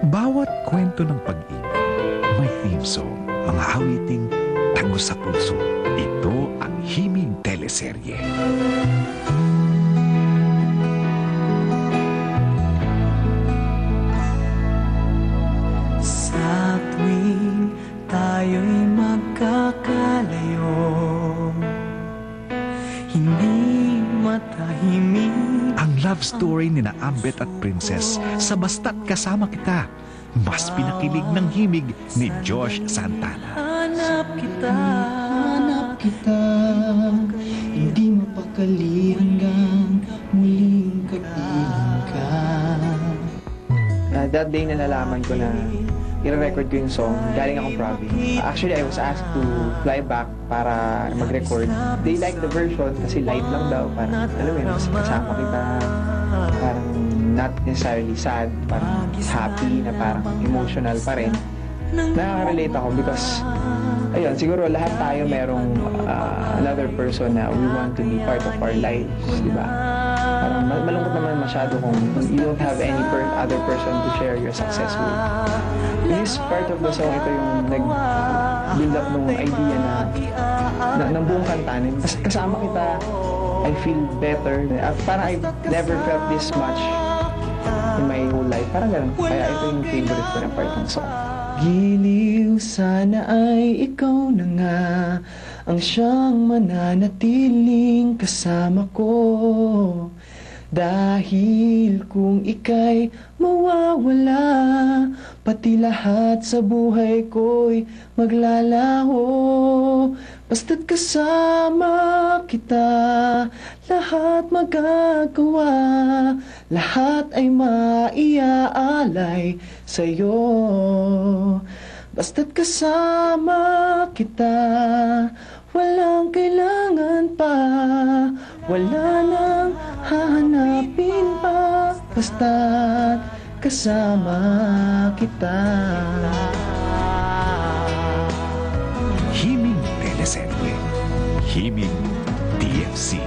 Bawat kwento ng pag-ibig, may theme song, mga awiting tagos sa puso. Ito ang Himig Teleserye. Sa tuwing tayo'y magkakalayo, hindi matahimik. Ang love story ni na Ambet at Princess sa Basta't Kasama Kita. Mas pinakilig ng himig ni Josh Santana. Hanap kita, hindi mapakali hanggang muling kapiling ka. That day na nalaman ko na i-record ko yung song, galing akong province. Actually, I was asked to fly back para mag-record. They like the version kasi light lang daw. Parang, alam mo yun, mas kasama kita. Parang not necessarily sad, parang happy na parang emotional pa rin. Nakaka-relate ako because, ayun, siguro lahat tayo merong another person na we want to be part of our lives, di ba? Parang malungkot naman masyado kung you don't have any other person to share your success with. This part of the song, ito yung nag-build up ng idea na ng buong kanta. Kasama kita, I feel better. Parang I've never felt this much in my whole life. Parang ganun. Kaya ito yung favorite ko na part ng song. Giliw sana ay ikaw na nga ang siyang mananatiling kasama ko. Dahil kung ika'y mawawala, pati lahat sa buhay ko'y maglalaho. Basta't kasama kita, lahat magagawa, lahat ay maiaalay sa'yo. Basta't kasama kita, walang kailangan pa, wala nang hahanapin pa. Basta't kasama kita. Himig Teleserye. Himig TFC.